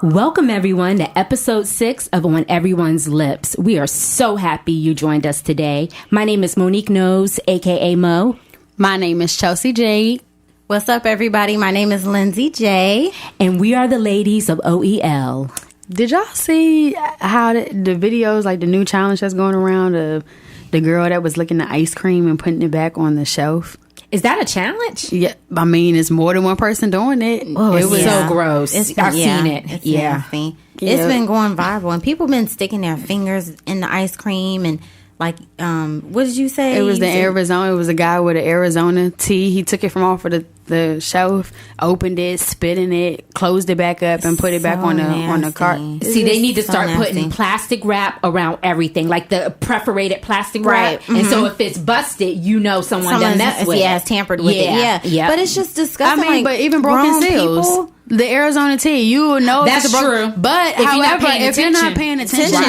Welcome, everyone, to episode 6 of On Everyone's Lips. We are so happy you joined us today. My name is Monique Nose, a.k.a. Mo. My name is Chelsea Jade. What's up, everybody? My name is Lindsay J. And we are the ladies of OEL. Did y'all see how the videos, like the new challenge that's going around of the girl that was licking the ice cream and putting it back on the shelf? Is that a challenge? Yeah, I mean, it's more than one person doing it. Oh, it was so gross. I've seen it. It's nasty. It's been going viral, and people been sticking their fingers in the ice cream and like, what did you say? It was Arizona. It was a guy with an Arizona tea. He took it from off of the shelf, opened it, spit in it, closed it back up, and put it back on the cart. See, they need to start putting plastic wrap around everything, like the perforated plastic wrap. Mm-hmm. And so if it's busted, you know someone done messed with it. Yeah, tampering with it. Yeah. But it's just disgusting. I mean, but even broken seals. The Arizona tea, you will know that's true. But however, if you're not paying attention,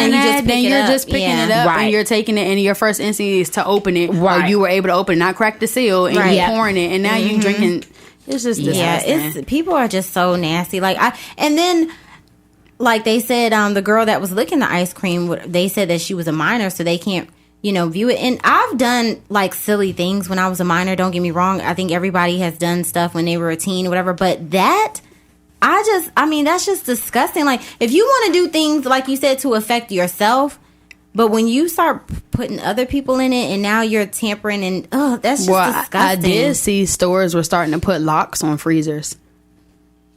then you're just picking it up and you're taking it, and your first instinct is to open it, or you were able to open it, not crack the seal, and you're pouring it, and now you drinking. It's just disgusting. People are just so nasty. And then they said, the girl that was licking the ice cream, they said that she was a minor, so they can't, view it. And I've done silly things when I was a minor. Don't get me wrong. I think everybody has done stuff when they were a teen or whatever. But that's just disgusting. Like, if you want to do things, like you said, to affect yourself, but when you start putting other people in it and now you're tampering and, that's just disgusting. I did see stores were starting to put locks on freezers.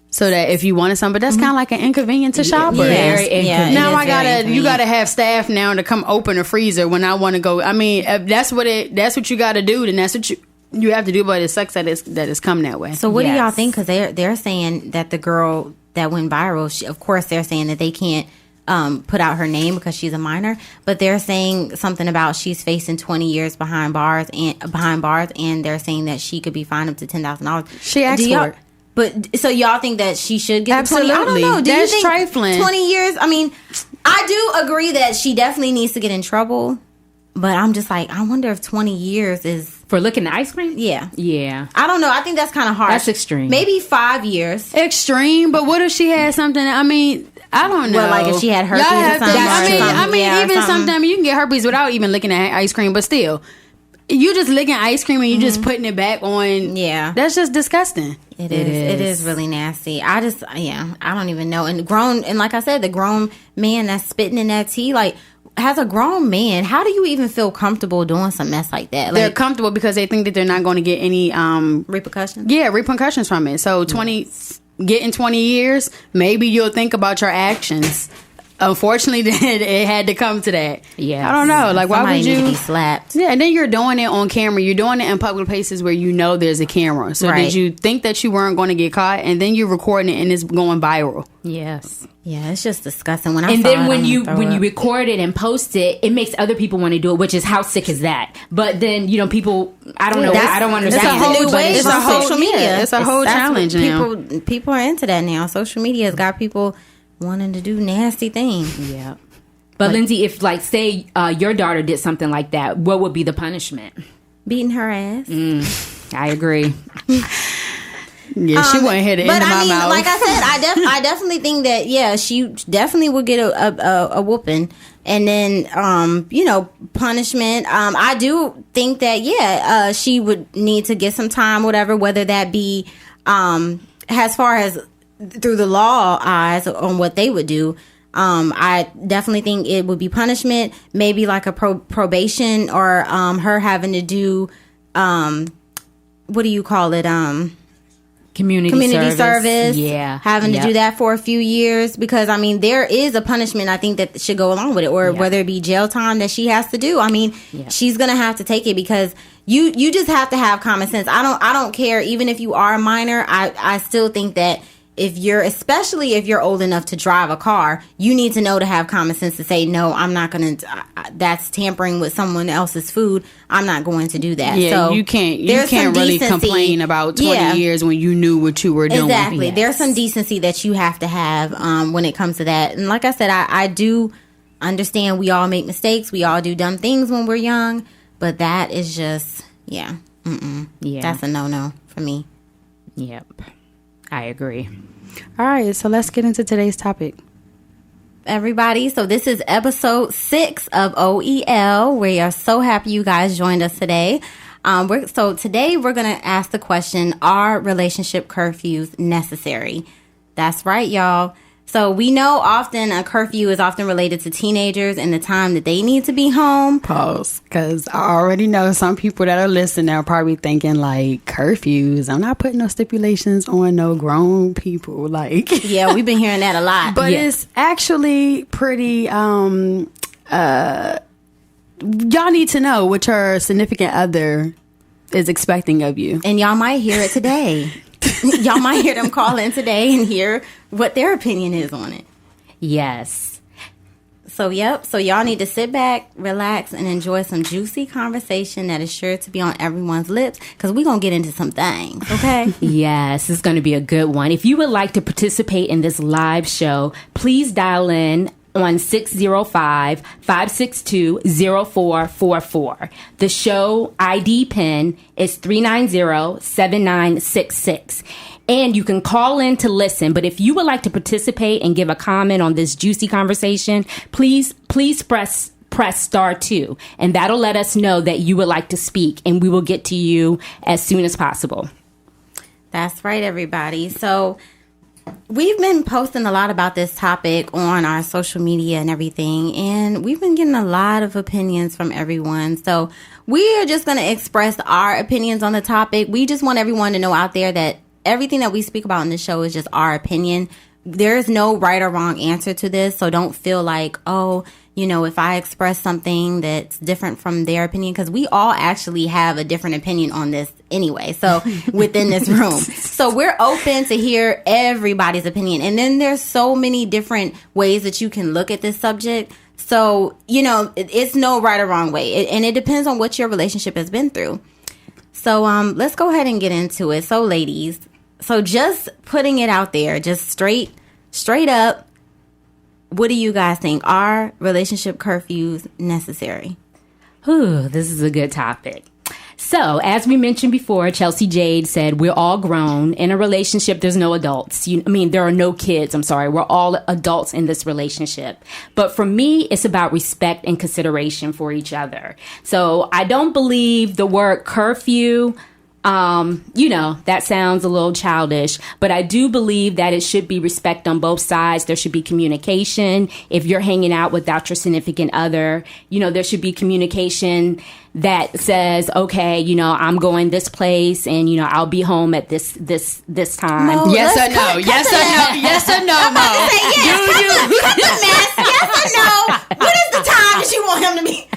So that if you wanted something, but that's kind of like an inconvenience to shoppers. Very inconvenient. Now you gotta have staff now to come open a freezer when I want to go. I mean, if that's what you got to do, then that's what you have to do. But it sucks that it's come that way. So what do y'all think? Because they're saying that the girl that went viral, of course they're saying that they can't put out her name because she's a minor, but they're saying something about she's facing 20 years behind bars, and they're saying that she could be fined up to $10,000. She asked for it. But so y'all think that she should get absolutely? 20? I don't know. That's you think trifling. 20 years? I mean, I do agree that she definitely needs to get in trouble. But I'm just like, I wonder if 20 years is for licking the ice cream. Yeah. I don't know. I think that's kind of harsh. That's extreme. Maybe 5 years. Extreme. But what if she had something? I mean, I don't know. Well, like if she had herpes or something. Sometimes you can get herpes without even licking the ice cream. But still, you just licking ice cream and you just putting it back on. Yeah, that's just disgusting. It is really nasty. I don't even know. And like I said, the grown man that's spitting in that tea, as a grown man, how do you even feel comfortable doing some mess like that? They're comfortable because they think that they're not going to get any repercussions. Yeah, repercussions from it. So getting 20 years, maybe you'll think about your actions. Unfortunately, it had to come to that. Yeah, I don't know. Why would you need to be slapped? Yeah, and then you're doing it on camera. You're doing it in public places where you know there's a camera. So did you think that you weren't going to get caught, and then you're recording it and it's going viral? Yes. Yeah, it's just disgusting. When you record it and post it, it makes other people want to do it, which is how sick is that? But then people, I don't know. I don't understand. It's a whole social media. It's a whole challenge now. People are into that now. Social media has got people wanting to do nasty things. Yeah. But Lindsay, if say your daughter did something like that, what would be the punishment? Beating her ass. I agree. Yeah, she went ahead and into my mouth. Like I said, I definitely think that she definitely would get a whooping, and then punishment. I do think that she would need to get some time, whatever, whether that be as far as through the law eyes on what they would do. I definitely think it would be punishment, maybe like a probation, or her having to do what do you call it? Community service. Yeah. Having to do that for a few years, because there is a punishment I think that should go along with it, or whether it be jail time that she has to do. She's gonna have to take it, because you just have to have common sense. I don't care, even if you are a minor, I still think that especially if you're old enough to drive a car, you need to know to have common sense to say, no, I'm not going to, that's tampering with someone else's food. I'm not going to do that. Yeah, so you can't really complain about 20 years when you knew what you were doing. Exactly. Yes. There's some decency that you have to have when it comes to that. And like I said, I do understand we all make mistakes. We all do dumb things when we're young. But that is just, that's a no-no for me. Yep. I agree. All right, so let's get into today's topic. Everybody, so this is episode 6 of OEL. We are so happy you guys joined us today. So today we're going to ask the question, are relationship curfews necessary? That's right, y'all. So we know often a curfew is often related to teenagers and the time that they need to be home. Pause, because I already know some people that are listening are probably thinking like, curfews, I'm not putting no stipulations on no grown people. Like, yeah, we've been hearing that a lot. But it's actually pretty, y'all need to know what your significant other is expecting of you. And y'all might hear it today. Y'all might hear them call in today and hear what their opinion is on it. Yes. So, yep. So, y'all need to sit back, relax, and enjoy some juicy conversation that is sure to be on everyone's lips, because we're going to get into some things, okay? Yes, it's going to be a good one. If you would like to participate in this live show, please dial in on 605-562-0444. The show ID pin is 390-7966. And you can call in to listen. But if you would like to participate and give a comment on this juicy conversation, please press star 2. And that'll let us know that you would like to speak. And we will get to you as soon as possible. That's right, everybody. So we've been posting a lot about this topic on our social media and everything, and we've been getting a lot of opinions from everyone. So we are just going to express our opinions on the topic. We just want everyone to know out there that everything that we speak about in the show is just our opinion. There's no right or wrong answer to this, so don't feel like, oh, if I express something that's different from their opinion, because we all actually have a different opinion on this anyway, so within this room. So we're open to hear everybody's opinion. And then there's so many different ways that you can look at this subject. So, it's no right or wrong way. And it depends on what your relationship has been through. So let's go ahead and get into it. So ladies, so just putting it out there, just straight up, what do you guys think? Are relationship curfews necessary? Ooh, this is a good topic. So, as we mentioned before, Chelsea Jade said, we're all grown. In a relationship, there's no adults. There are no kids. I'm sorry. We're all adults in this relationship. But for me, it's about respect and consideration for each other. So, I don't believe the word curfew, that sounds a little childish, but I do believe that it should be respect on both sides. There should be communication. If you're hanging out without your significant other, there should be communication that says, okay, I'm going this place and, I'll be home at this time. Mo, yes or no? Yes or no? Yes or no, Mo? Cut the mess. Yes or no? What is the time that you want him to be?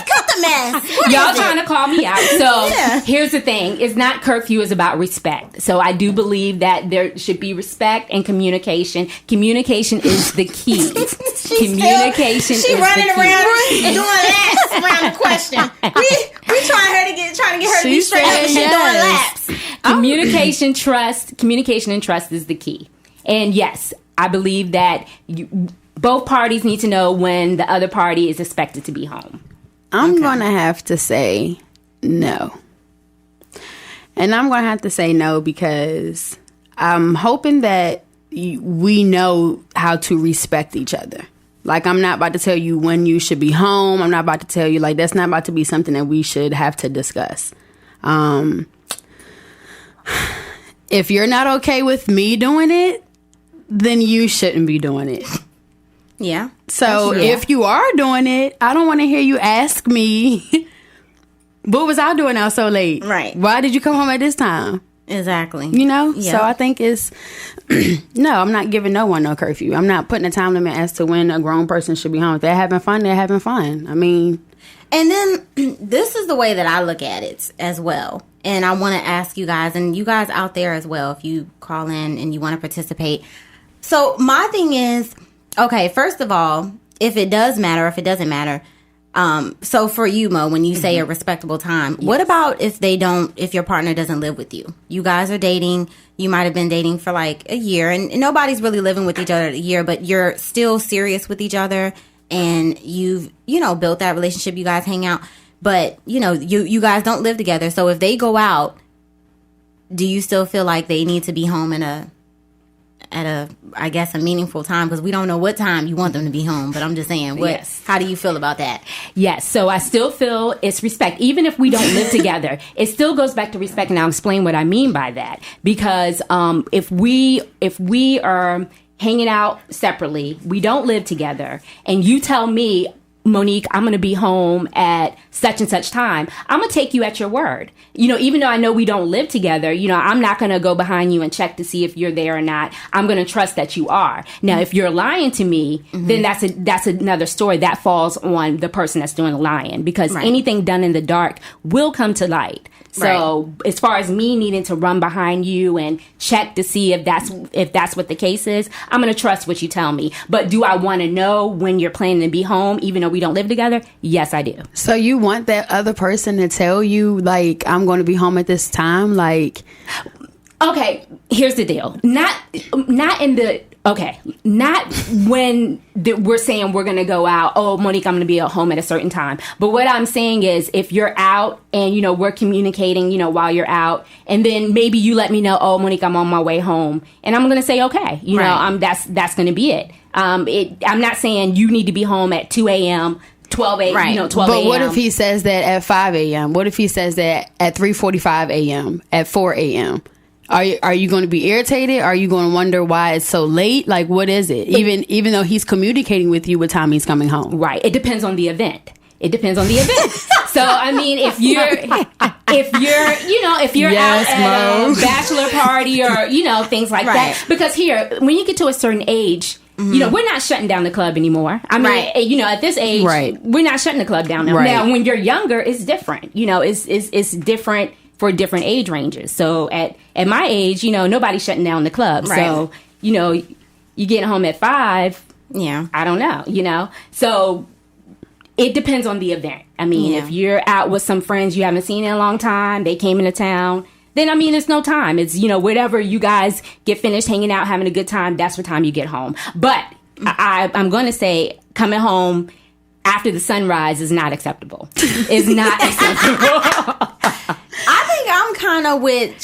Cut the mess. Y'all trying to call me out. So here's the thing. It's not curfew. It's about respect. So I do believe that there should be respect and communication. Communication is the key. Communication is the key. She running around doing laps around the question. We trying to get her to be straight up and she's doing laps. Communication and trust is the key. And yes, I believe that both parties need to know when the other party is expected to be home. I'm going to have to say no. And I'm going to have to say no because I'm hoping that we know how to respect each other. Like, I'm not about to tell you when you should be home. I'm not about to tell you, that's not about to be something that we should have to discuss. If you're not okay with me doing it, then you shouldn't be doing it. Yeah. So if you are doing it, I don't want to hear you ask me, what was I doing out so late? Right. Why did you come home at this time? Exactly. Yeah. So I think it's, no, I'm not giving no one no curfew. I'm not putting a time limit as to when a grown person should be home. If they're having fun, they're having fun. And then this is the way that I look at it as well. And I want to ask you guys, and you guys out there as well, if you call in and you want to participate. So my thing is, okay, first of all, if it does matter, if it doesn't matter. So for you, Mo, when you say a respectable time, what about if your partner doesn't live with you? You guys are dating, you might have been dating for like a year and nobody's really living with each other a year, but you're still serious with each other and you've, built that relationship, you guys hang out. but you guys don't live together. So if they go out, do you still feel like they need to be home at a I guess a meaningful time? Because we don't know what time you want them to be home, but I'm just saying, how do you feel about that? Yes, so I still feel it's respect. Even if we don't live together, it still goes back to respect, and I'll explain what I mean by that. Because if we are hanging out separately, we don't live together, and you tell me, Monique, I'm going to be home at such and such time, I'm going to take you at your word. Even though I know we don't live together, I'm not going to go behind you and check to see if you're there or not. I'm going to trust that you are. Now, if you're lying to me, then that's another story. That falls on the person that's doing the lying, because anything done in the dark will come to light. So as far as me needing to run behind you and check to see if that's what the case is, I'm going to trust what you tell me. But do I want to know when you're planning to be home, even though we don't live together? Yes, I do. So you want that other person to tell you, like, I'm going to be home at this time? Like, okay, here's the deal. Not when we're saying we're going to go out. Oh, Monique, I'm going to be at home at a certain time. But what I'm saying is, if you're out and, we're communicating, while you're out, and then maybe you let me know, oh, Monique, I'm on my way home. And I'm going to say, okay, that's going to be it. I'm not saying you need to be home at 2 a.m., 12 a.m., 12 a.m. But what if he says that at 5 a.m.? What if he says that at 3:45 a.m., at 4 a.m.? Are you going to be irritated? Are you going to wonder why it's so late? Like, what is it? Even though he's communicating with you what time he's coming home. Right. It depends on the event. So, I mean, if you're yes, out at a bachelor party or, things like that. Because here, when you get to a certain age, we're not shutting down the club anymore. I mean, at this age, we're not shutting the club down now. Now, when you're younger, it's different. It's different for different age ranges. So at my age, nobody's shutting down the club. Right. So, you get home at 5. Yeah. I don't know, So it depends on the event. I mean, if you're out with some friends you haven't seen in a long time, they came into town, then, I mean, it's no time. It's, whatever you guys get finished hanging out, having a good time, that's what time you get home. But I'm going to say coming home after the sunrise is not acceptable. It's not acceptable. I think I'm kind of with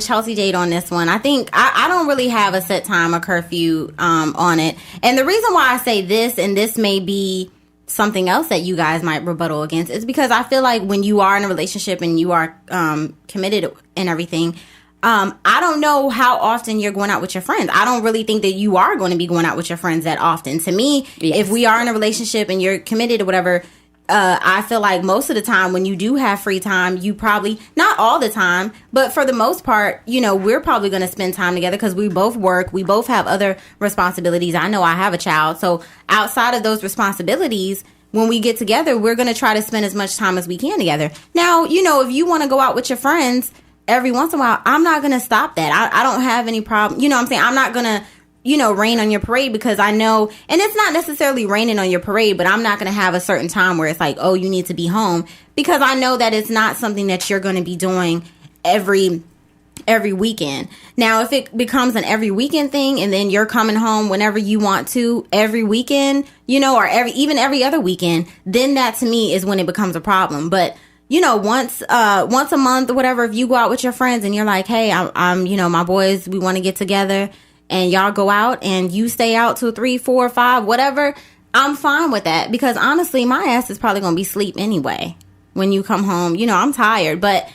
Chelsea Jade on this one. I think I don't really have a set time or curfew on it. And the reason why I say this, and this may be something else that you guys might rebuttal against, is because I feel like when you are in a relationship and you are committed and everything, I don't know how often you're going out with your friends. I don't really think that you are going to be going out with your friends that often. To me, if we are in a relationship and you're committed or whatever, I feel like most of the time when you do have free time, you probably, not all the time, but for the most part, we're probably going to spend time together because we both work. We both have other responsibilities. I know I have a child. So outside of those responsibilities, when we get together, we're going to try to spend as much time as we can together. Now, if you want to go out with your friends every once in a while, I'm not going to stop that. I don't have any problem. You know what I'm saying? I'm not going to, rain on your parade, because I know, and it's not necessarily raining on your parade, but I'm not going to have a certain time where it's like, oh, you need to be home, because I know that it's not something that you're going to be doing every weekend. Now, if it becomes an every weekend thing, and then you're coming home whenever you want to every weekend, or every other weekend, then that to me is when it becomes a problem. But once a month or whatever, if you go out with your friends and you're like, hey, I'm my boys, we want to get together, and y'all go out and you stay out till 3, 4, 5, whatever, I'm fine with that, because honestly, my ass is probably going to be asleep anyway when you come home. I'm tired. But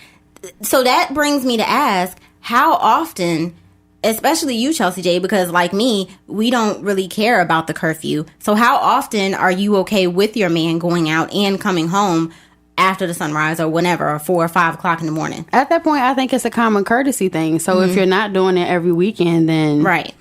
so that brings me to ask, how often, especially you, Chelsea J, because like me, we don't really care about the curfew. So how often are you okay with your man going out and coming home after the sunrise or whenever, or 4 or 5 o'clock in the morning? At that point, I think it's a common courtesy thing. So if you're not doing it every weekend, then right.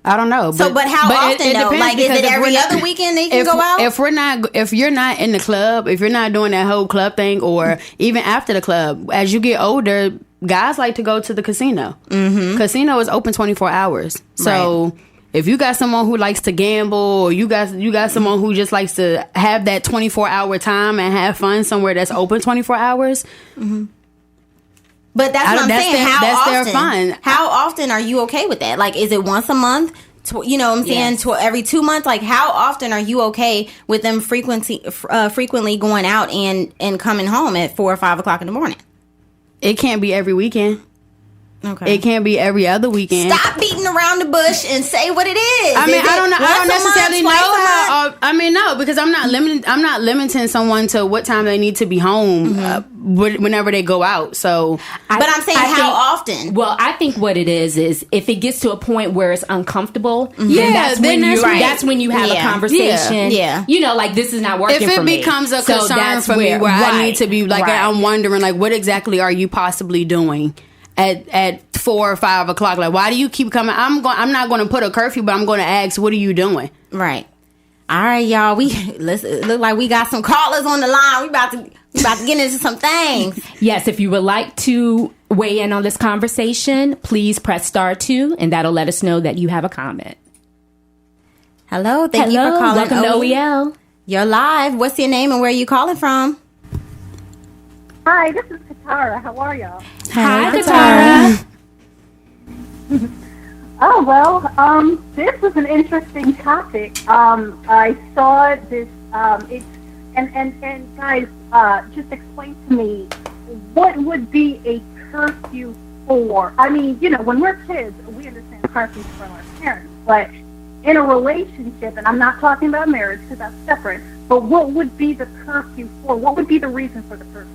I don't know. But how often though? Like, is it every other weekend they can go out? If you're not in the club, if you're not doing that whole club thing, or even after the club, as you get older, guys like to go to the casino. Mm-hmm. Casino is open 24 hours. So. Right. If you got someone who likes to gamble, or you got someone who just likes to have that 24-hour time and have fun somewhere that's open 24 hours. Mm-hmm. But that's what I'm saying. How often are you okay with that? Like, is it once a month, you know what I'm saying? Yes. Every 2 months? Like, how often are you okay with them frequently going out and coming home at 4 or 5 o'clock in the morning? It can't be every weekend. Okay. It can't be every other weekend. Stop beating around the bush and say what it is. I mean, I don't know. I don't necessarily know. I mean, no, because I'm not limiting someone to what time they need to be home whenever they go out. So, but I'm saying how often. Well, I think what it is if it gets to a point where it's uncomfortable, that's when you have a conversation. Yeah. You know, like, this is not working for me. If it becomes a concern for me where I need to be like, I'm wondering, like, what exactly are you possibly doing at 4 or 5 o'clock? Like, why do you keep coming? I'm not going to put a curfew, but I'm going to ask, what are you doing? Right. All right, y'all. It look like we got some callers on the line. We about to get into some things. Yes, if you would like to weigh in on this conversation, please press *2, and that'll let us know that you have a comment. Hello, thank you for calling. Welcome to OEL. You're live. What's your name and where are you calling from? Hi, this is Katara. How are y'all? Hi, Katara. Oh, well, this was an interesting topic. I saw this, and guys, just explain to me, what would be a curfew for? I mean, you know, when we're kids, we understand curfews from our parents, but in a relationship, and I'm not talking about marriage because that's separate, but what would be the curfew for? What would be the reason for the curfew?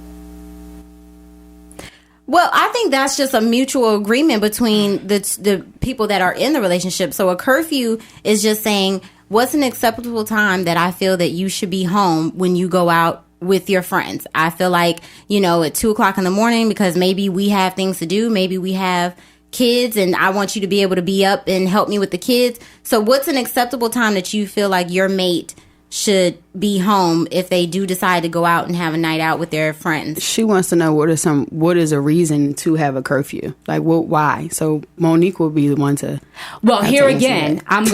Well, I think that's just a mutual agreement between the people that are in the relationship. So a curfew is just saying, what's an acceptable time that I feel that you should be home when you go out with your friends? I feel like, you know, at 2 o'clock in the morning, because maybe we have things to do. Maybe we have kids and I want you to be able to be up and help me with the kids. So what's an acceptable time that you feel like your mate should be home if they do decide to go out and have a night out with their friends? She wants to know what is a reason to have a curfew? Like, why? So Monique will be the one to. Well, I'm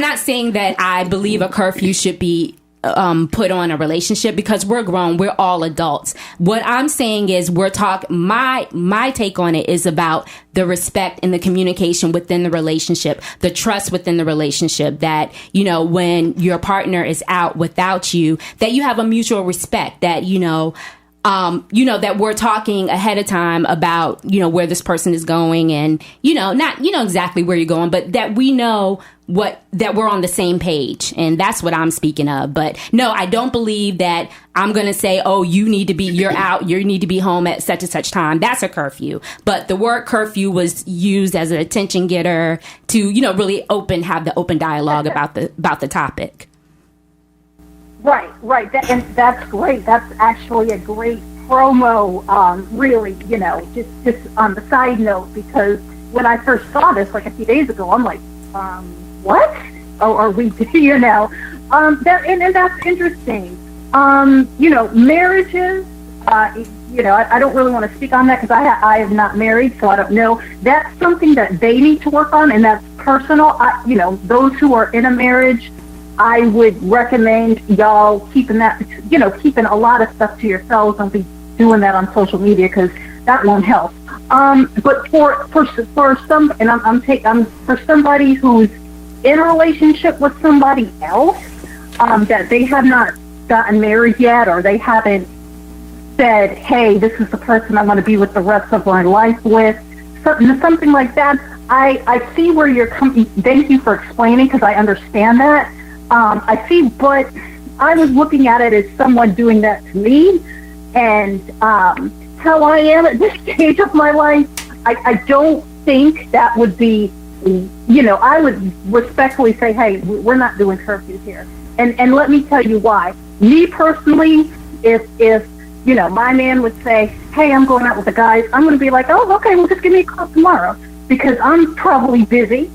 not saying that I believe a curfew should be put on a relationship, because we're grown, we're all adults. What I'm saying is my take on it is about the respect and the communication within the relationship, the trust within the relationship, that, you know, when your partner is out without you, that you have a mutual respect, that, you know, that we're talking ahead of time about, you know, where this person is going, and, you know, not, you know, exactly where you're going, but that we know that we're on the same page. And that's what I'm speaking of. But no, I don't believe that I'm going to say, oh, you're out, you need to be home at such and such time. That's a curfew. But the word curfew was used as an attention getter to, you know, really have the open dialogue about the topic. Right. And that's great. That's actually a great promo, really, you know, just on the side note, because when I first saw this, like a few days ago, I'm like, what? Oh, are we, you know, and that's interesting. You know, marriages, you know, I don't really want to speak on that because I am not married, so I don't know. That's something that they need to work on, and that's personal. You know, those who are in a marriage, I would recommend y'all keeping a lot of stuff to yourselves. Don't be doing that on social media because that won't help. But for some, and I'm for somebody who's in a relationship with somebody else, that they have not gotten married yet, or they haven't said, hey, this is the person I'm going to be with the rest of my life with, something like that. I see where you're coming. Thank you for explaining, because I understand that. I see, but I was looking at it as someone doing that to me, and how I am at this stage of my life, I don't think that would be, you know, I would respectfully say, hey, we're not doing curfews here. And let me tell you why. Me personally, if you know, my man would say, hey, I'm going out with the guys, I'm going to be like, oh, okay, well, just give me a call tomorrow, because I'm probably busy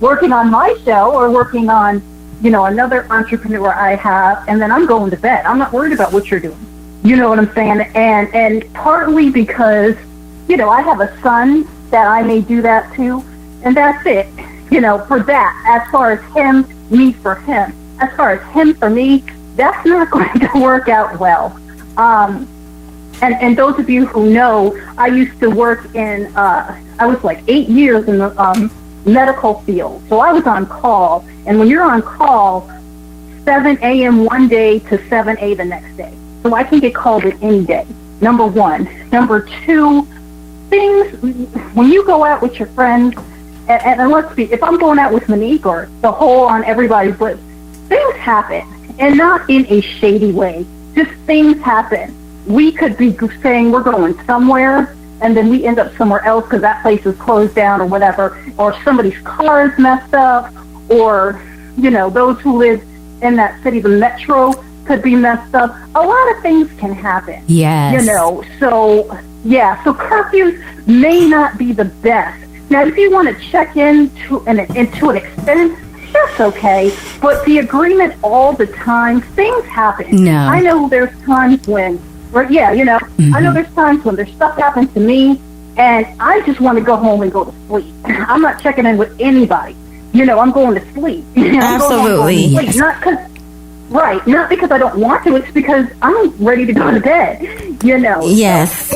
working on my show or working on, you know, another entrepreneur I have, and then I'm going to bed. I'm not worried about what you're doing. You know what I'm saying? And partly because, you know, I have a son that I may do that to, and that's it. You know, for that, as far as him, me for him. As far as him for me, that's not going to work out well. And those of you who know, I used to work in, I was like 8 years in the medical field. So I was on call, and when you're on call, 7 a.m. one day to 7 a.m. the next day. So I can get called at any day, number one. Number two, things, when you go out with your friends, and let's see, if I'm going out with Monique or the hole on everybody's lips, things happen, and not in a shady way. Just things happen. We could be saying we're going somewhere, and then we end up somewhere else because that place is closed down or whatever, or somebody's car is messed up, or, those who live in that city, the metro could be messed up. A lot of things can happen. Yes. So curfews may not be the best. Now, if you want to check into an extent, that's okay. But the agreement all the time, things happen. No. I know there's times when, I know there's times when there's stuff happens to me, and I just want to go home and go to sleep. I'm not checking in with anybody. I'm going to sleep. Absolutely. Yes. Not because I don't want to. It's because I'm ready to go to bed. Yes.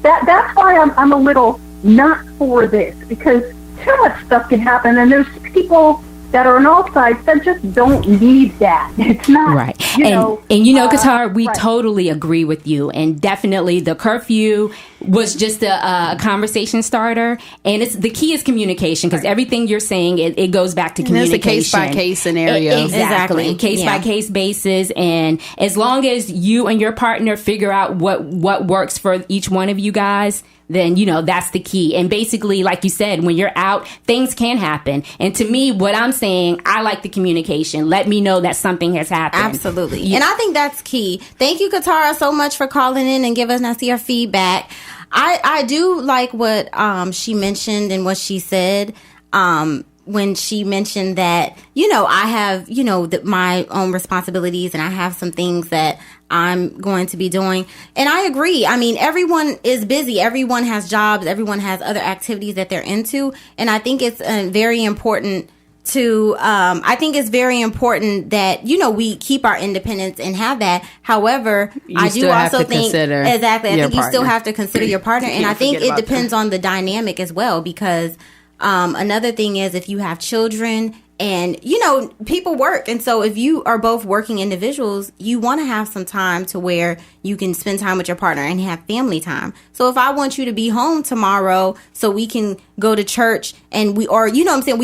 That's why I'm a little not for this, because too much stuff can happen, and there's people that are on all sides that just don't need that. It's not right. Qatar, we totally agree with you, and definitely the curfew was just a conversation starter, and the key is communication, because everything you're saying it goes back to communication. It's a case by case scenario. Exactly. Case by case basis, and as long as you and your partner figure out what works for each one of you guys, then, that's the key. And basically, like you said, when you're out, things can happen. And to me, what I'm saying, I like the communication. Let me know that something has happened. Absolutely. And I think that's key. Thank you, Katara, so much for calling in and giving us your feedback. I do like what she mentioned and what she said when she mentioned that, I have, my own responsibilities, and I have some things that I'm going to be doing. And I agree. I mean, everyone is busy. Everyone has jobs. Everyone has other activities that they're into. And I think it's very important that, we keep our independence and have that. However, I do also think, exactly, I think you still have to consider your partner. And I think it depends on the dynamic as well, because another thing is, if you have children and, people work. And so if you are both working individuals, you want to have some time to where you can spend time with your partner and have family time. So if I want you to be home tomorrow so we can go to church and we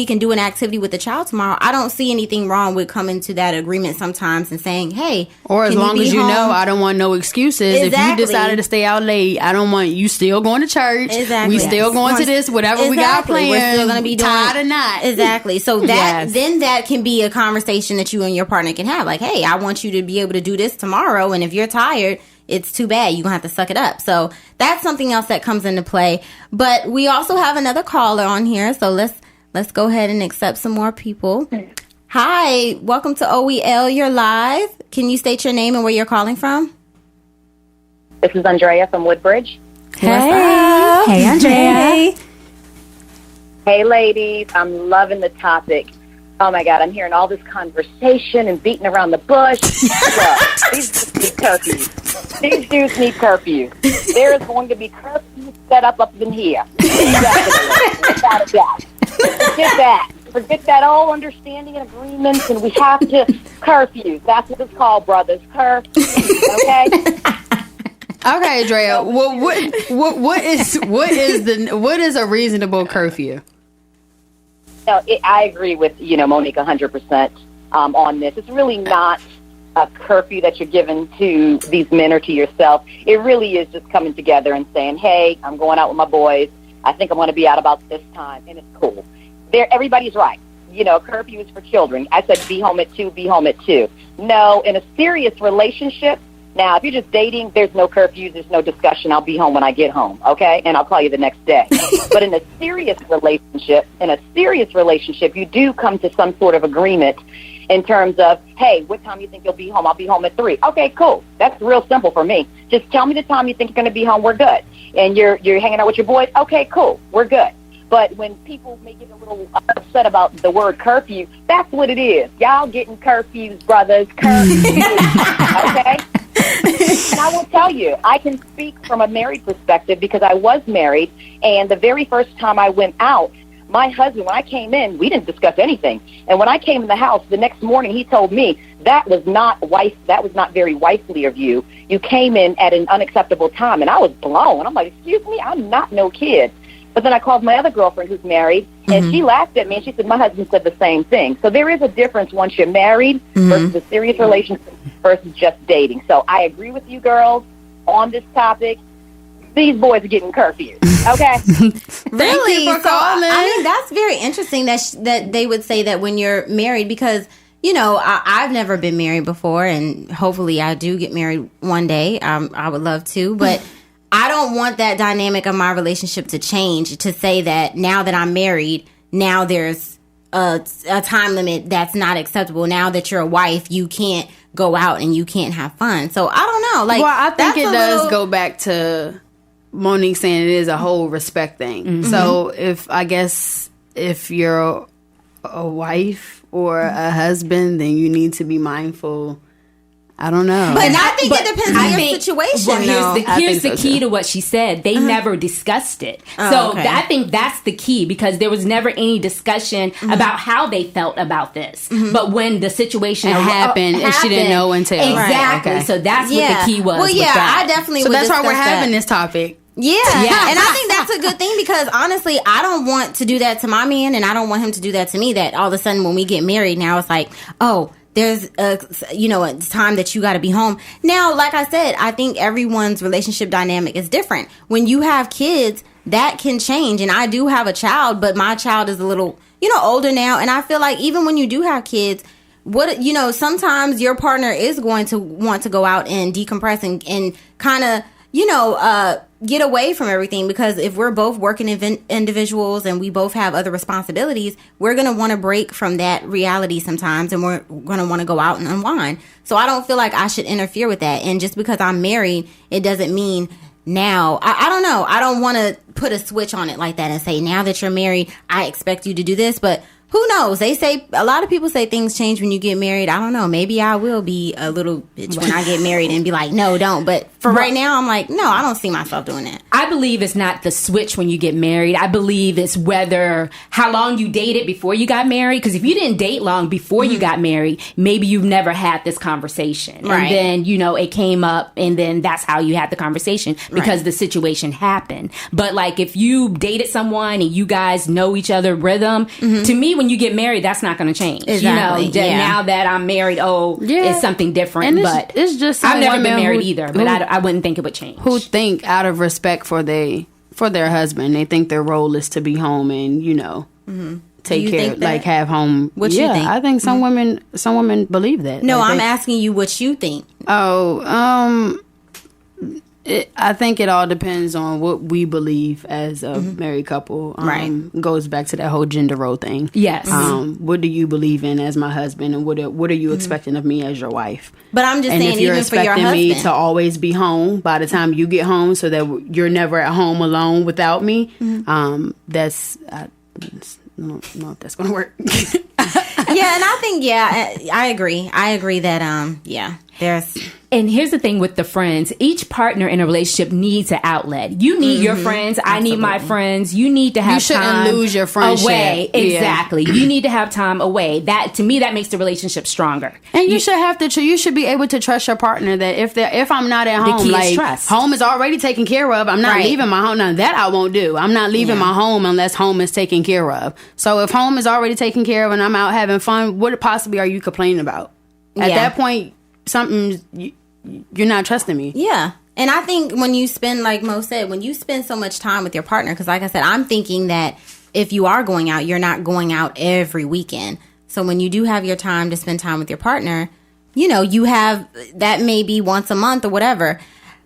can do an activity with the child tomorrow, I don't see anything wrong with coming to that agreement sometimes and saying, hey, or as long as I don't want no excuses. Exactly. If you decided to stay out late, I don't want you still going to church. Exactly. We still going to this, whatever we got planned. We're still going to be tired or not. Exactly. So then that can be a conversation that you and your partner can have. Like, hey, I want you to be able to do this tomorrow, and if you're tired, it's too bad. You're going to have to suck it up. So that's something else that comes into play. But we also have another caller on here, so let's go ahead and accept some more people. Hi, welcome to OEL. You're live. Can you state your name and where you're calling from? This is Andrea from Woodbridge. Hey. Hey, Andrea. Hey, ladies. I'm loving the topic. Oh, my God. I'm hearing all this conversation and beating around the bush. Look, these dudes need curfews. These dudes need curfews. There is going to be curfews set up in here. Definitely. Without a doubt. Forget that. Forget that all understanding and agreements, and we have to curfews. That's what it's called, brothers. Curfews, okay? Okay, Andrea. Well, what is a reasonable curfew? No, I agree with Monique 100% on this. It's really not a curfew that you're giving to these men or to yourself. It really is just coming together and saying, "Hey, I'm going out with my boys. I think I'm going to be out about this time," and it's cool. Everybody's right. Curfew is for children. I said be home at 2, be home at 2. No, in a serious relationship. Now, if you're just dating, there's no curfew, there's no discussion. I'll be home when I get home, okay? And I'll call you the next day. But in a serious relationship, you do come to some sort of agreement in terms of, hey, what time you think you'll be home? I'll be home at 3. Okay, cool. That's real simple for me. Just tell me the time you think you're going to be home. We're good. And you're hanging out with your boys. Okay, cool. We're good. But when people may get a little upset about the word curfew, that's what it is. Y'all getting curfews, brothers. Curfews. Okay? And I will tell you, I can speak from a married perspective because I was married, and the very first time I went out, My husband, when I came in, we didn't discuss anything. And when I came in the house the next morning, he told me that was not very wifely of you. You came in at an unacceptable time. And I was blown. I'm like, excuse me, I'm not no kid. But then I called my other girlfriend who's married, and she laughed at me, and she said, my husband said the same thing. So there is a difference once you're married versus a serious relationship versus just dating. So I agree with you girls on this topic. These boys are getting curfews, okay? Really? So, I mean, that's very interesting that they would say that when you're married, because, you know, I've never been married before, and hopefully I do get married one day. I would love to, but I don't want that dynamic of my relationship to change, to say that now that I'm married, now there's a time limit that's not acceptable. Now that you're a wife, you can't go out and you can't have fun. So I don't know. Like, well, I think it does go back to Monique saying it is a whole respect thing. So if you're a wife or a husband, then you need to be mindful. I don't know. But I think it depends on your situation. Well, here's the key to what she said. They never discussed it. I think that's the key, because there was never any discussion about how they felt about this. But when the situation happened, and she didn't know until. Exactly. Right. Okay. So that's what the key was. Well, yeah, I definitely would discuss that. So that's why we're having this topic. Yeah. And I think that's a good thing, because honestly, I don't want to do that to my man, and I don't want him to do that to me, that all of a sudden when we get married, now it's like, oh, there's a time that you got to be home. Now, like I said, I think everyone's relationship dynamic is different. When you have kids, that can change. And I do have a child, but my child is a little, older now. And I feel like even when you do have kids, sometimes your partner is going to want to go out and decompress and kind of, get away from everything, because if we're both working individuals and we both have other responsibilities, we're going to want to break from that reality sometimes, and we're going to want to go out and unwind. So I don't feel like I should interfere with that. And just because I'm married, it doesn't mean now, I don't know. I don't want to put a switch on it like that and say, now that you're married, I expect you to do this. But who knows? They say, a lot of people say things change when you get married. I don't know. Maybe I will be a little bitch when I get married and be like, no, don't. But for right now, I'm like, no, I don't see myself doing that. I believe it's not the switch when you get married. I believe it's how long you dated before you got married. Because if you didn't date long before you got married, maybe you've never had this conversation. Right. And then, it came up, and then that's how you had the conversation, because the situation happened. But like, if you dated someone and you guys know each other rhythm, to me, when you get married, that's not going to change. Exactly. Now that I'm married, it's something different. And but it's just I've never been married either, but I wouldn't think it would change. Who think out of respect for their husband, they think their role is to be home and take care, like have home. What you think? I think some women believe that. No, I'm asking you what you think. I think it all depends on what we believe as a married couple. Goes back to that whole gender role thing. Yes. What do you believe in as my husband, and what are you expecting of me as your wife? But I'm just saying, if you're even for your expecting husband, me to always be home by the time you get home, so that you're never at home alone without me, that's I don't know if that's gonna work. Yeah, and I think I agree. I agree that there's. And here's the thing with the friends. Each partner in a relationship needs an outlet. You need your friends. I need my friends. You need to have time. You shouldn't lose your friendship. Away. Exactly. You need to have time away. That, to me, that makes the relationship stronger. And you should be able to trust your partner that if I'm not at home, like trust. Home is already taken care of. I'm not leaving my home. Now that I won't do. I'm not leaving my home unless home is taken care of. So if home is already taken care of and I'm out having fun, what possibly are you complaining about? At that point, you're not trusting me. Yeah. And I think when you spend, like Mo said, when you spend so much time with your partner, because like I said, I'm thinking that if you are going out, you're not going out every weekend. So when you do have your time to spend time with your partner, you have that maybe once a month or whatever.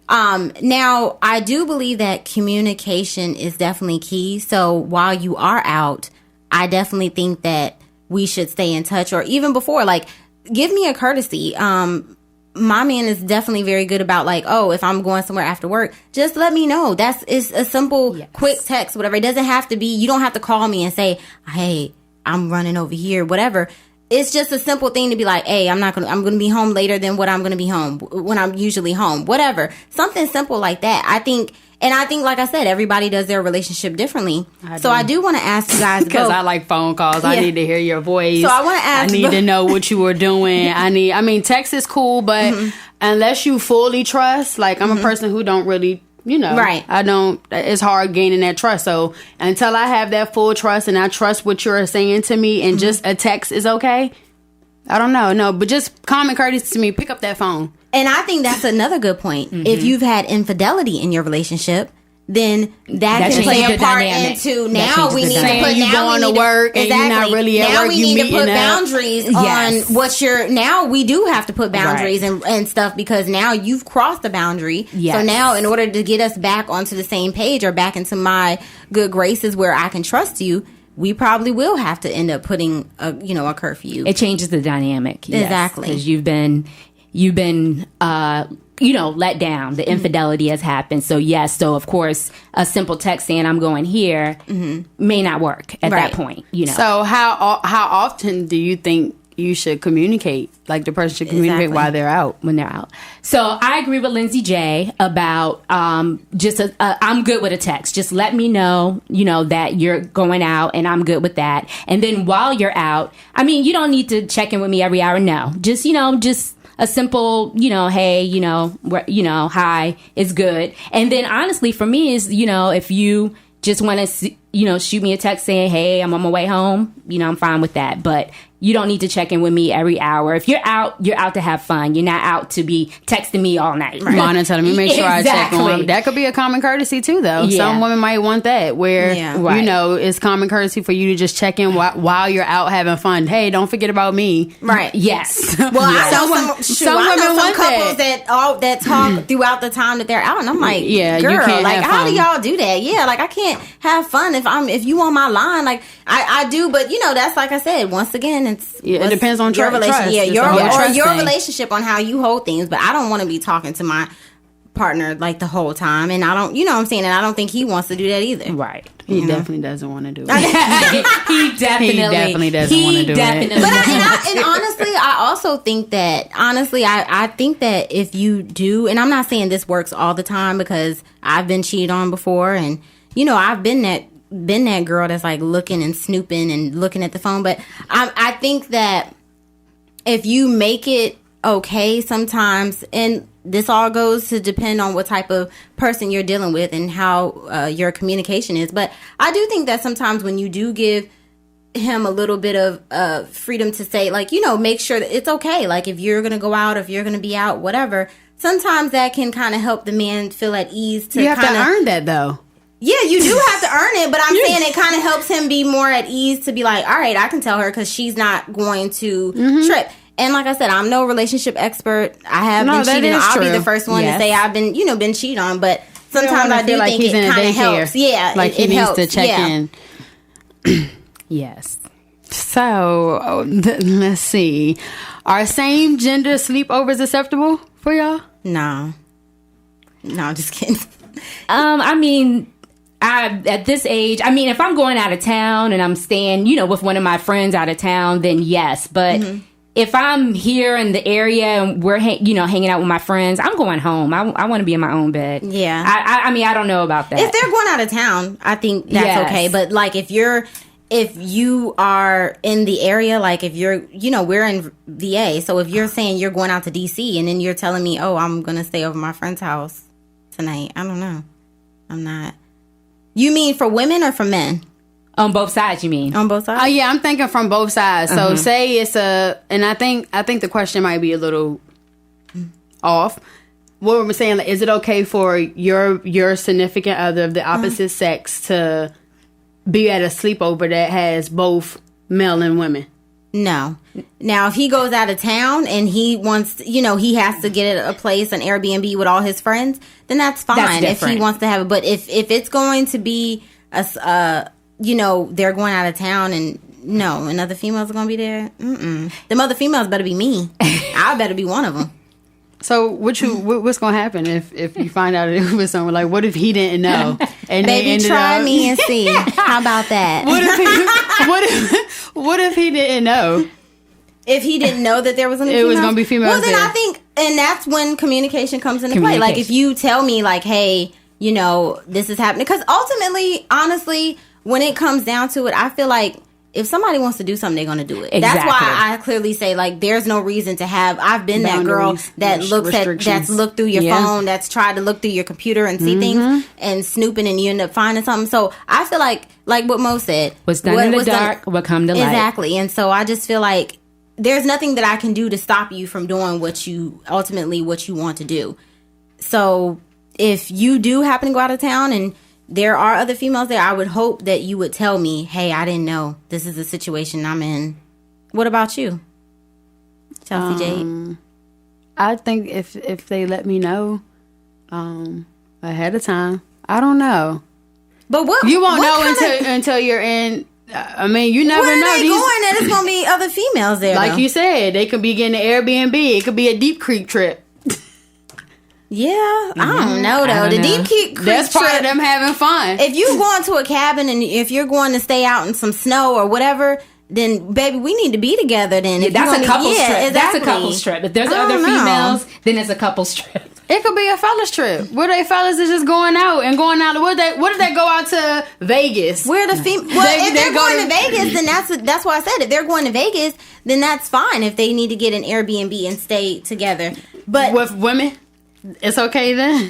Now, I do believe that communication is definitely key. So while you are out, I definitely think that we should stay in touch, or even before, like, give me a courtesy. My man is definitely very good about, like, oh, if I'm going somewhere after work, just let me know. It's a simple, quick text, whatever. It doesn't have to be, you don't have to call me and say, hey, I'm running over here, whatever. It's just a simple thing to be like, hey, I'm going to be home later than what I'm going to be home when I'm usually home, whatever. Something simple like that. I think And I think, like I said, everybody does their relationship differently. I do want to ask you guys because I like phone calls. I need to hear your voice. So I want to ask. I need to know what you were doing. I mean, text is cool, but unless you fully trust, like I'm a person who don't really. Right. It's hard gaining that trust. So until I have that full trust and I trust what you're saying to me and just a text is okay, I don't know. No, but just common courtesy to me, pick up that phone. And I think that's another good point. If you've had infidelity in your relationship, then that can play a part into now we need to put you going to work and you're not really at work. Now we need to put boundaries on what you're. Now we do have to put boundaries and stuff because now you've crossed the boundary. Yes. So now, in order to get us back onto the same page or back into my good graces where I can trust you, we probably will have to end up putting a curfew. It changes the dynamic. Exactly. Because you've been let down. The infidelity has happened. So yes, so of course a simple text saying I'm going here may not work at that point. So how often do you think you should communicate? Like the person should communicate while they're out. When they're out. So I agree with Lindsay J about I'm good with a text. Just let me know, that you're going out and I'm good with that. And then while you're out, I mean, you don't need to check in with me every hour. No, just a simple, hey, hi, it's good. And then honestly, for me is, if you just want to, shoot me a text saying, hey, I'm on my way home, I'm fine with that. But you don't need to check in with me every hour. If you're out to have fun. You're not out to be texting me all night. Right? Monitoring me, make sure I check on them. That could be a common courtesy too, though. Yeah. Some women might want that, where it's common courtesy for you to just check in while you're out having fun. Hey, don't forget about me. Right. Yes. Well, I know some couples that talk throughout the time that they're out, and I'm like, girl, you can't like, have how fun. do y'all do that? Yeah, like I can't have fun if you on my line. Like I do, but that's like I said. Once again, it depends on your relationship. Yeah, your relationship on how you hold things. But I don't want to be talking to my partner like the whole time, and I don't, what I'm saying, and I don't think he wants to do that either. Right. He definitely doesn't want to do it. He definitely doesn't want to do it. But and honestly, I also think that I think that if you do, and I'm not saying this works all the time because I've been cheated on before, and I've been that girl that's like looking and snooping and looking at the phone. But I think that if you make it okay sometimes, and this all goes to depend on what type of person you're dealing with and how your communication is. But I do think that sometimes when you do give him a little bit of freedom to say, like, make sure that it's okay. Like, if you're going to go out, if you're going to be out, whatever, sometimes that can kind of help the man feel at ease to you have to earn that, though. Yeah, you do have to earn it, but I'm saying it kind of helps him be more at ease to be like, all right, I can tell her because she's not going to trip. And like I said, I'm no relationship expert. I have been cheated on. I'll be the first one to say I've been, been cheated on. But sometimes I do like think it kind of helps. Yeah, like he needs to check in. Yes. So let's see. Are same gender sleepovers acceptable for y'all? No, I'm just kidding. I mean, at this age, I mean, if I'm going out of town and I'm staying, with one of my friends out of town, then yes. But if I'm here in the area and we're, hanging out with my friends, I'm going home. I want to be in my own bed. Yeah. I mean, I don't know about that. If they're going out of town, I think that's okay. But like if you are in the area, like if you're, we're in VA. So if you're saying you're going out to DC and then you're telling me, oh, I'm going to stay over my friend's house tonight. I don't know. I'm not. You mean for women or for men? On both sides, you mean? On both sides? Oh, yeah, I'm thinking from both sides. So say it's and I think the question might be a little off. What we're saying, like, is it okay for your significant other of the opposite sex to be at a sleepover that has both male and women? No. Now, if he goes out of town and he wants, he has to get a place, an Airbnb with all his friends, then that's fine. That's if he wants to have it. But if it's going to be they're going out of town and other females are going to be there. Them other females better be me. I better be one of them. So what's going to happen if you find out it was someone, like, what if he didn't know? And baby, try me and see. How about that? What if he didn't know? If he didn't know that there was going to be females? Well, then I think, and that's when communication comes into play. Like, if you tell me, like, hey, this is happening. Because ultimately, honestly, when it comes down to it, I feel like if somebody wants to do something, they're going to do it. Exactly. That's why I clearly say, like, there's no reason to have. I've been that girl that that's looked through your phone, that's tried to look through your computer and see things and snooping, and you end up finding something. So I feel like what Mo said, what's done in the dark will come to light. Exactly. And so I just feel like there's nothing that I can do to stop you from doing what you want to do. So if you do happen to go out of town and there are other females there, I would hope that you would tell me, hey, I didn't know. This is the situation I'm in. What about you, Chelsea Jade? I think if they let me know ahead of time, I don't know. But you won't know until you're in. I mean, you never know. Where are they going? That it's going to be other females there. Like you said, they could be getting an Airbnb. It could be a Deep Creek trip. Yeah, I don't know though. The Deep Creek that's part of them having fun. If you going to a cabin and if you're going to stay out in some snow or whatever, then baby, we need to be together. Then that's a couple's trip. Exactly. That's a couple's trip. If there's other females, then it's a couple's trip. It could be a fellas trip. Where they fellas is just going out. What if they go out to Vegas? Where the if they're going to Vegas, then that's why I said if they're going to Vegas, then that's fine. If they need to get an Airbnb and stay together, but with women. It's okay then?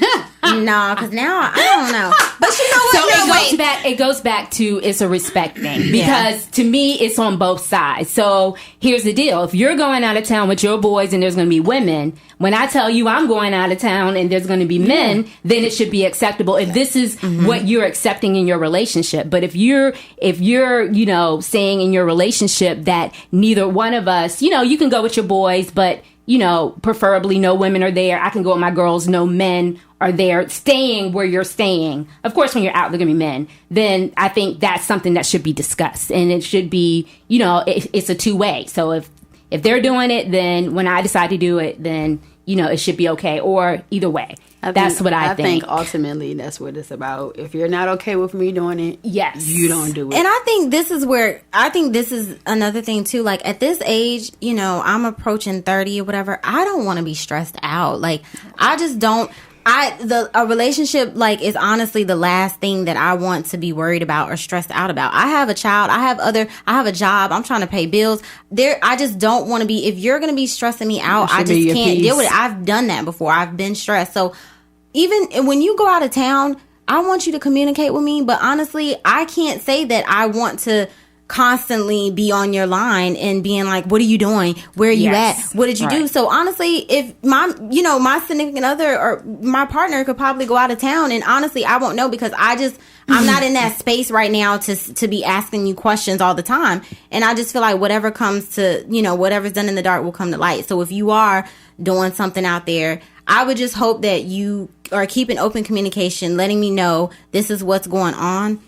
No, because now I don't know. But you know what? So it goes back to it's a respect thing. Because to me, it's on both sides. So here's the deal. If you're going out of town with your boys and there's going to be women, when I tell you I'm going out of town and there's going to be men, then it should be acceptable. If this is what you're accepting in your relationship. But if you're saying in your relationship that neither one of us, you can go with your boys, but preferably no women are there. I can go with my girls, no men are there, staying where you're staying. Of course, when you're out, they're going to be men. Then I think that's something that should be discussed. And it should be, it's a two-way. So if they're doing it, then when I decide to do it, then, it should be okay. Or either way. That's what I think. I think ultimately that's what it's about. If you're not okay with me doing it, yes, you don't do it. And I think this is another thing too. Like at this age, I'm approaching 30 or whatever. I don't want to be stressed out. Like I just don't. A relationship is honestly the last thing that I want to be worried about or stressed out about. I have a child. I have a job. I'm trying to pay bills. I just don't want to be. If you're going to be stressing me out, I just can't deal with it. I've done that before. I've been stressed. So even when you go out of town, I want you to communicate with me. But honestly, I can't say that I want to constantly be on your line and being like, what are you doing? Where are you at? What did you do? So honestly, if my significant other or my partner could probably go out of town, and honestly, I won't know because I'm not in that space right now to be asking you questions all the time. And I just feel like whatever comes to, whatever's done in the dark will come to light. So if you are doing something out there, I would just hope that you are keeping open communication, letting me know this is what's going on.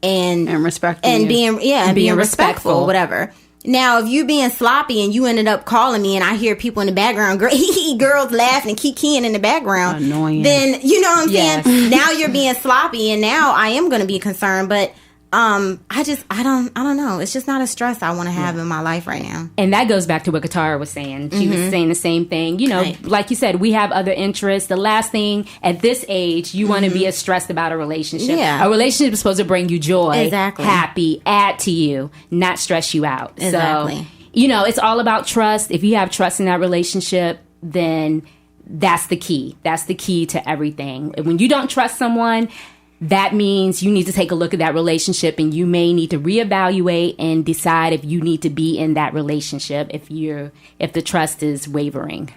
And respecting being respectful, whatever. Now, if you being sloppy and you ended up calling me and I hear people in the background, girls laughing and kikiing in the background, annoying. Then you know what I'm saying? Now you're being sloppy, and now I am going to be concerned. But I don't know. It's just not a stress I want to have in my life right now. And that goes back to what Katara was saying. She was saying the same thing. Like you said, we have other interests. The last thing at this age, you want to be as stressed about a relationship. Yeah. A relationship is supposed to bring you joy, exactly, happy, add to you, not stress you out. Exactly. So, it's all about trust. If you have trust in that relationship, then that's the key. That's the key to everything. When you don't trust someone, that means you need to take a look at that relationship, and you may need to reevaluate and decide if you need to be in that relationship if the trust is wavering.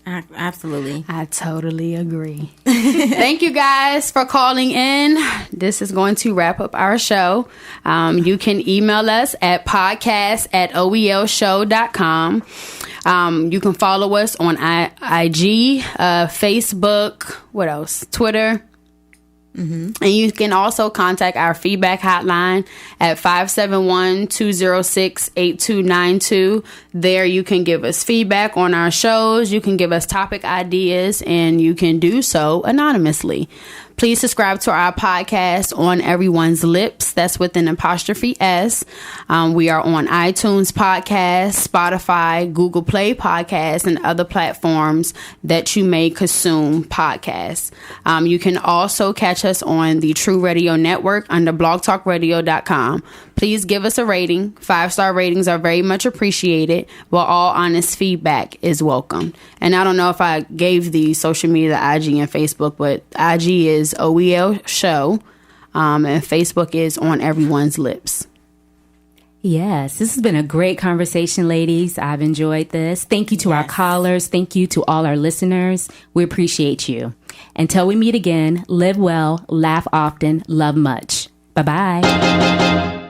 Absolutely. I totally agree. Thank you guys for calling in. This is going to wrap up our show. You can email us at podcast@oelshow.com. You can follow us on IG, Facebook, what else? Twitter. And you can also contact our feedback hotline at 571-206-8292. There you can give us feedback on our shows. You can give us topic ideas, and you can do so anonymously. Please subscribe to our podcast On Everyone's Lips. That's with an apostrophe S. We are on iTunes Podcast, Spotify, Google Play Podcasts, and other platforms that you may consume podcasts. You can also catch us on the True Radio Network under blogtalkradio.com. Please give us a rating. 5-star ratings are very much appreciated, while all honest feedback is welcome. And I don't know if I gave the social media, the IG and Facebook, but IG is OEL Show, and Facebook is On Everyone's Lips. Yes, this has been a great conversation, ladies. I've enjoyed this. Thank you to our callers. Thank you to all our listeners. We appreciate you. Until we meet again, live well, laugh often, love much. Bye-bye.